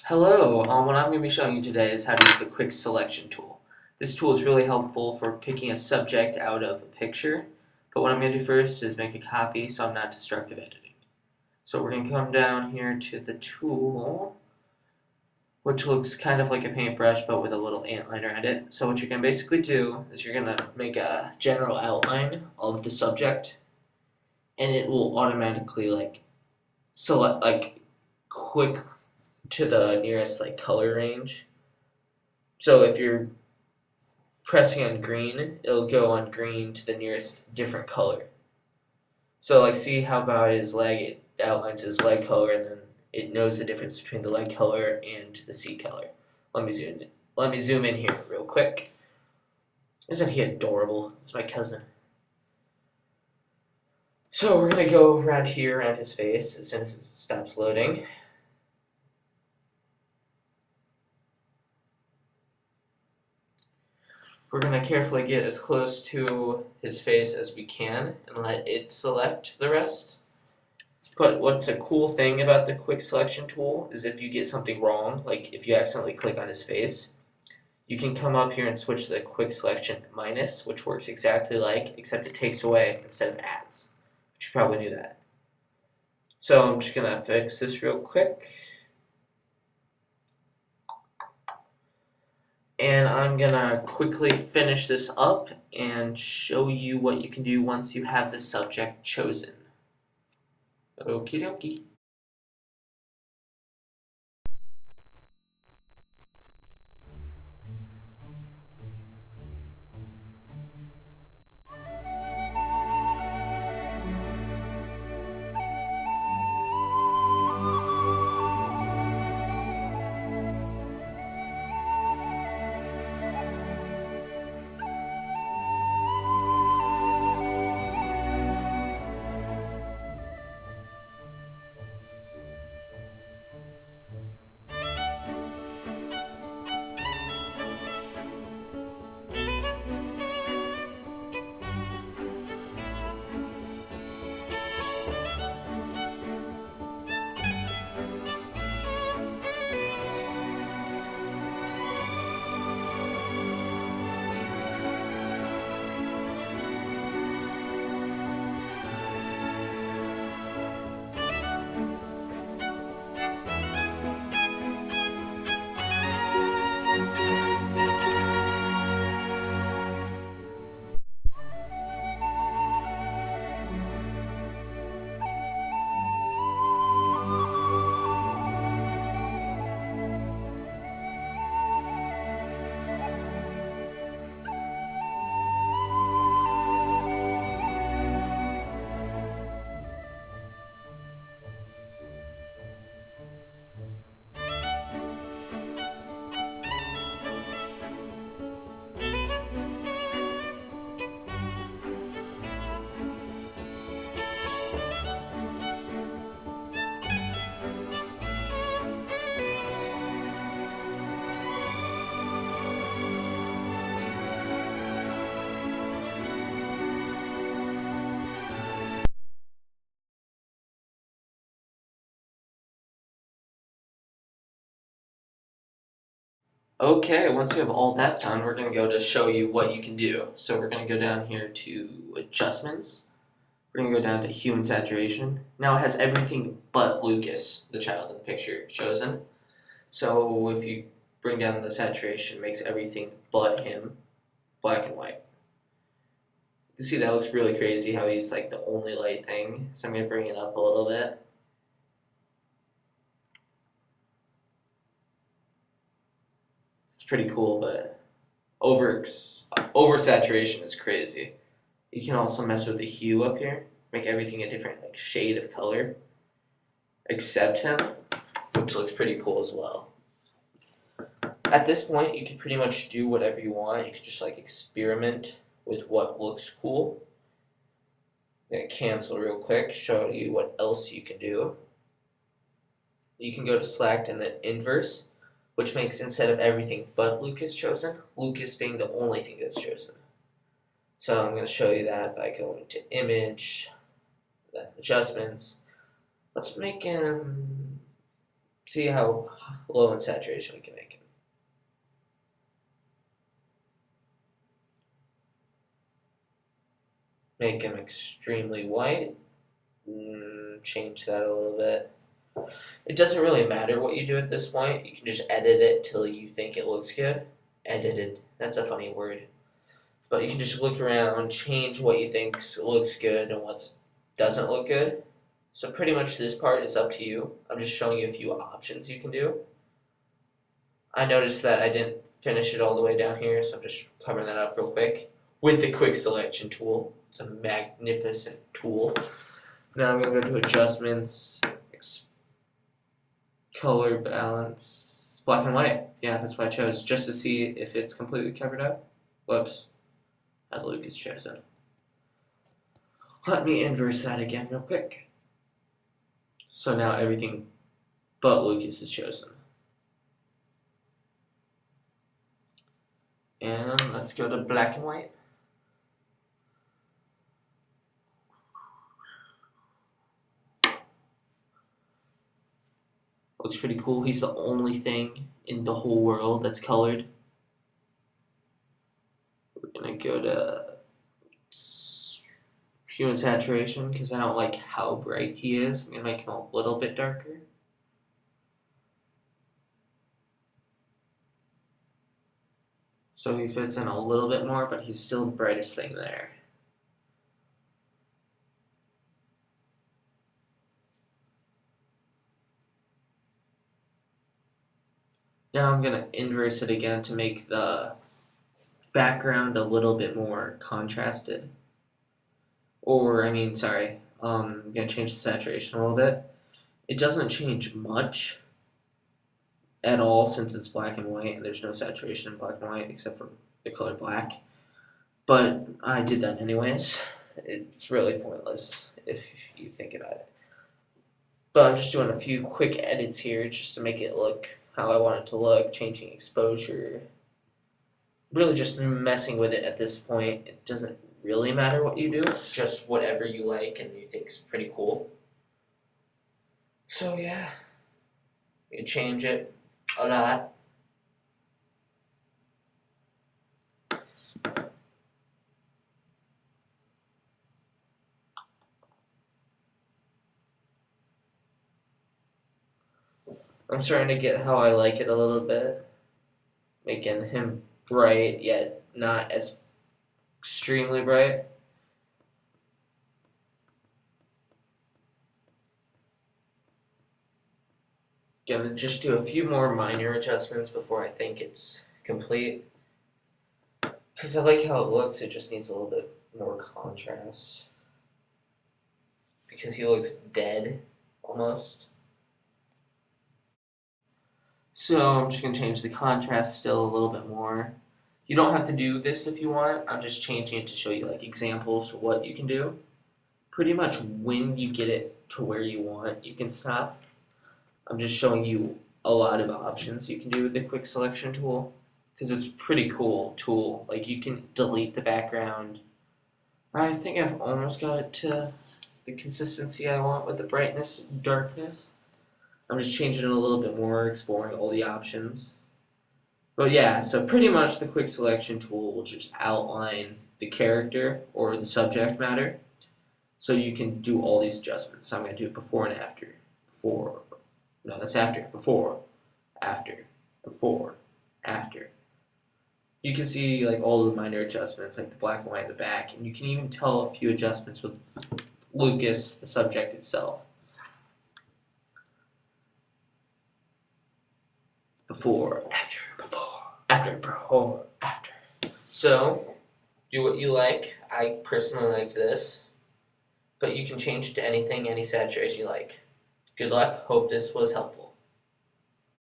Hello, what I'm going to be showing you today is how to use the quick selection tool. This tool is really helpful for picking a subject out of a picture, but what I'm going to do first is make a copy so I'm not destructive editing. So we're going to come down here to the tool, which looks kind of like a paintbrush but with a little antliner at it. So what you're going to basically do is you're going to make a general outline of the subject, and it will automatically select quick to the nearest color range. So if you're pressing on green, it'll go on green to the nearest different color. So see how about his leg, it outlines his leg color and then it knows the difference between the leg color and the seat color. Let me zoom in here real quick. Isn't he adorable? It's my cousin. So we're gonna go around here around his face as soon as it stops loading. We're going to carefully get as close to his face as we can and let it select the rest. But what's a cool thing about the quick selection tool is if you get something wrong, like if you accidentally click on his face, you can come up here and switch to the quick selection minus, which works exactly except it takes away instead of adds. But you probably knew that. So I'm just going to fix this real quick. And I'm gonna quickly finish this up and show you what you can do once you have the subject chosen. Okie dokie. Okay, once you have all that done, we're going to go to show you what you can do. So we're going to go down here to adjustments. We're going to go down to hue and saturation. Now it has everything but Lucas, the child in the picture, chosen. So if you bring down the saturation, it makes everything but him black and white. You see that looks really crazy how he's the only light thing. So I'm going to bring it up a little bit. It's pretty cool, but oversaturation is crazy. You can also mess with the hue up here, make everything a different shade of color, except him, which looks pretty cool as well. At this point, you can pretty much do whatever you want. You can just experiment with what looks cool. I'm gonna cancel real quick, show you what else you can do. You can go to select and then inverse, which makes instead of everything but Lucas chosen, Lucas being the only thing that's chosen. So I'm going to show you that by going to image, then adjustments. Let's make him See how low in saturation we can make him. Make him extremely white. Change that a little bit. It doesn't really matter what you do at this point. You can just edit it till you think it looks good. Edited. That's a funny word. But you can just look around, change what you think looks good and what doesn't look good. So pretty much this part is up to you. I'm just showing you a few options you can do. I noticed that I didn't finish it all the way down here, so I'm just covering that up real quick with the quick selection tool. It's a magnificent tool. Now I'm going to go to adjustments, color balance, black and white. Yeah, that's what I chose, just to see if it's completely covered up. Whoops, had Lucas chosen. Let me inverse that again real quick. So now everything but Lucas is chosen. And let's go to black and white. Looks pretty cool. He's the only thing in the whole world that's colored. We're gonna go to hue and saturation because I don't like how bright he is. I'm gonna make him a little bit darker. So he fits in a little bit more, but he's still the brightest thing there. Now I'm going to inverse it again to make the background a little bit more contrasted. Or, I'm going to change the saturation a little bit. It doesn't change much at all since it's black and white, and there's no saturation in black and white except for the color black. But I did that anyways. It's really pointless if you think about it. But I'm just doing a few quick edits here just to make it look how I want it to look, changing exposure. Really just messing with it at this point. It doesn't really matter what you do, just whatever you like and you think's pretty cool. So yeah, you change it a lot. I'm starting to get how I like it a little bit, making him bright yet not as extremely bright. Gonna just do a few more minor adjustments before I think it's complete. Because I like how it looks, it just needs a little bit more contrast. Because he looks dead, almost. So I'm just going to change the contrast still a little bit more. You don't have to do this if you want. I'm just changing it to show you like examples of what you can do. Pretty much when you get it to where you want, you can stop. I'm just showing you a lot of options you can do with the quick selection tool because it's a pretty cool tool. Like you can delete the background. I think I've almost got it to the consistency I want with the brightness and darkness. I'm just changing it a little bit more, exploring all the options. But yeah, so pretty much the quick selection tool will just outline the character or the subject matter. So you can do all these adjustments. So I'm going to do before and after. Before. No, that's after. Before. After. Before. After. You can see like all the minor adjustments, like the black and white in the back. And you can even tell a few adjustments with Lucas, the subject itself. Before, after, before, after. So, do what you like. I personally liked this, but you can change it to anything, any saturation you like. Good luck. Hope this was helpful.